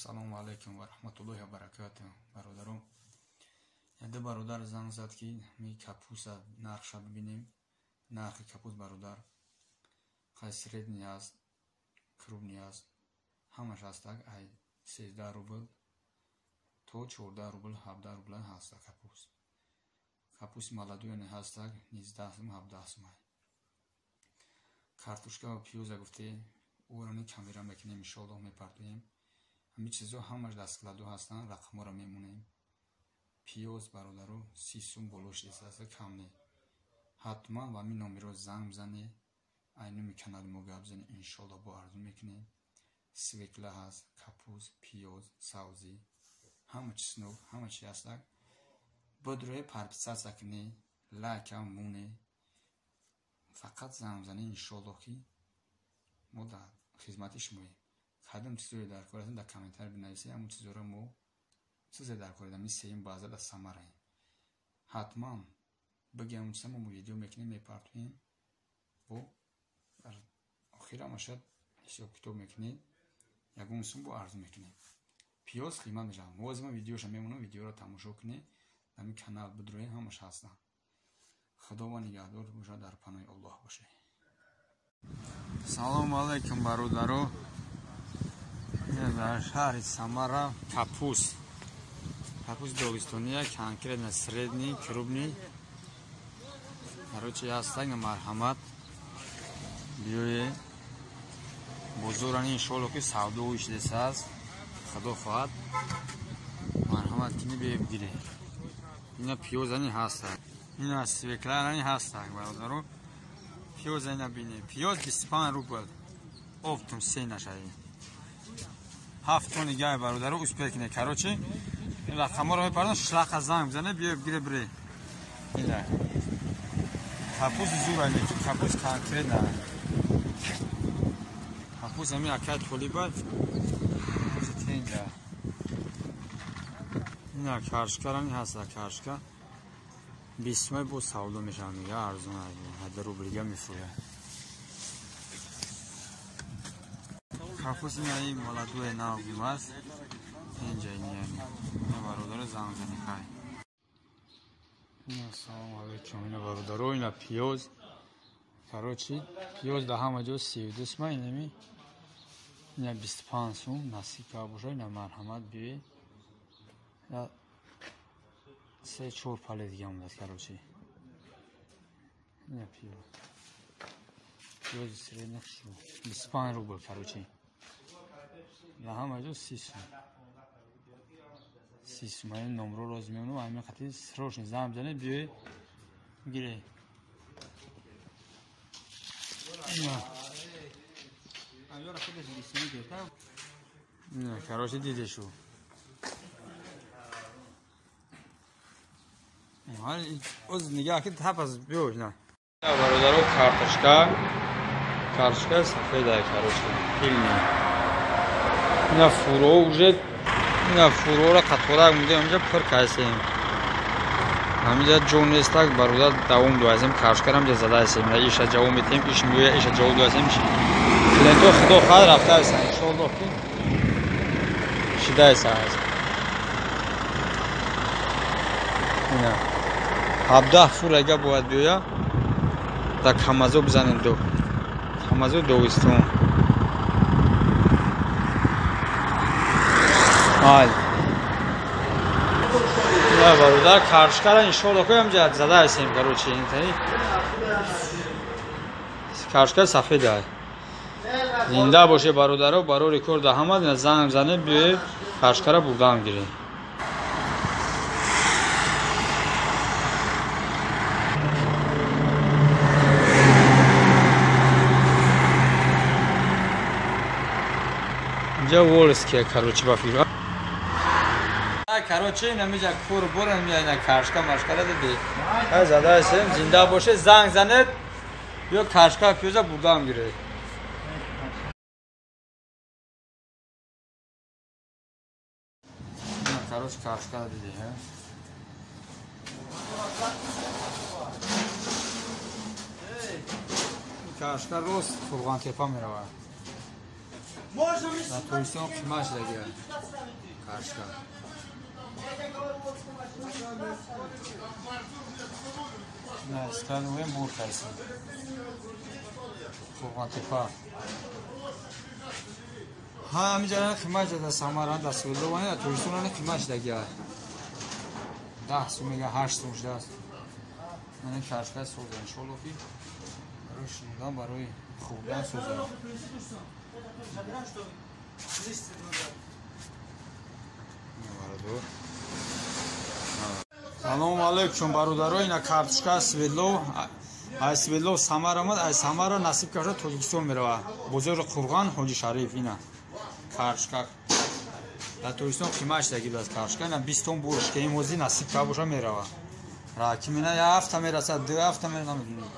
салому алайкум ва раҳматуллоҳи ва баракатуҳ. Бародарон, яде бародар занг зад ки ми капуса нархша бибинем. Нархи капус бародар хай средни аст, крупни аст, ҳамаш ҳастак ай 13 рубл то 14 рубл 17 рубл ҳаста капус. Капуси маладуяне ҳастак 19 сум 17 сум. Картошка ва пиёза гуфте урани камера мекунем, иншоаллоҳ мепартоем. ҳамин чизо ҳамаш дасткладу ҳастанд, рақамҳоро мемонем. пиёз бародаро 30 сум болош аст, кам не. ҳатман ва ҳамин номеро занг бизане, айнуми канали мо гап бизане, иншоаллоҳ бо арзу мекунем. свекла ҳаст, капус, пиёз, савзӣ, ҳама чиз нӯ, ҳама чи ҳастак. Бодрои парписатсия куне, лайка муне. Фақат занг бизане, иншоаллоҳ ки мо дар хизмати шумоем. кадом чизоре дар кор ҳастем дар комментария бинависед, ҳамон чизоро мо чизе дар кор дам мисеем баъза дар самараем. ҳатман бигем ҳамон чиза мо видео мекунем, мепартоем. бо дар охирам бошад ҳисоб китоб мекунем, ягон сум бо арзу мекунем. пиёз қимат мешавад. мувозима видеоша мемонам, видеоро тамошо кунед. дар ин канал бидроем, ҳамаш ҳастанд. худованд нигаҳдор бошад, дар паноҳи Аллоҳ бошед. салому алайкум бародаро. дар шаҳри Самара капус догистония, конкретно средний, крупный. короче ҳастак на марҳамат биёе бозорани иншоаллоҳ ки савдоиш дес аст. худо хоҳад марҳамат кини бие бигире. ина пиёзани ҳастак, ина свекларани ҳастак бародаро. пиёза ина бине, пиёз 25 рубл, офтум се нашаи 7 тони гай бародаро. успех кине. короче рақамҳоро мепардам, шлақа занг бизане, биё бигире бире. ина капус зура не, капус конкретно. капус ҳамин акай толибат, капус тенҷа. ина каршкарани ҳаста, каршка 20 сумай бо савдо мешавад, мега арзон аст, 10 рублига мефурӯяд. капус ин маладуи нав аст. тенҷа ин бародаро занг зани хай. Ассалому алайкум. Ина бародаро, ина пиёз. короче пиёз да ҳама ҷо 32 сум, инами ина 25 сум насика боша. ина марҳамат биё 3-4 палет дига омадад. короче ина пиёз средна 25 рубл. короче да ҳама ҷо 30 сум. 30 сум. ин номро роз меонам, ҳамин хати срочно занг бизане, биё гире. короче дидешу. оз нигаҳ ки тапас биё. ина бародаро картошка сафеда, короче пилни. ина фуро уже, ина фурора қатора мунде, ҳаминҷа пир кайсем. ҳаминҷа ҷо нестак бародар, давом дуазем. картошкарам ҷа зада ҳастем. иша ҷавоб метем, иш миёя, иша ҷавоб дуазем. клиентҳо худо хоҳад рафта ҳастанд, иншоаллоҳ ки шида ҳастанд. ина 17 фур ага бояд биёя, дар камазо бизанем. камазо догистон. бародар картошкара иншоаллоҳ ки ҳамҷа зада ҳастем. короче интани картошка сафеда зинда боше бародаро. баро рекорд ҳамад ина занг бизане, биё картошкара бурдам гире. инҷа волския, короче ба фирма. короче ина миҷа кор борам, ина картошка машкара диди. зада ҳастем, зинда боше, занг занед, биё картошка пиёза бурдам гире. короче картошка диди. картошка рост Фурғонтепа меравад. На Туристон қимаш дагия Каршка. На скануем буркайся. Фугатипа. ҳамиҷара қимаш дада самаран дастгирдовани туристонани қимаш дагия 10 сум мега 8 сум шудааст. Ман Каршка созам иншоалло ки барои шинодан барои хурдан созам. Салому алайкум бародаро, ина картошка Светлов, ай Светлов Самара омад, ай Самара насиб карда Тоҷикистон мерава. Бозори Қурған Ҳоҷи Шариф ина картошка. Дар Тоҷикистон қимаш дагиб аст картошка, ина 20 тонн бурш ки имози насиб карда боша мерава. Ра ки мина 1 ҳафта мерасад, 2 ҳафта мера намедонам.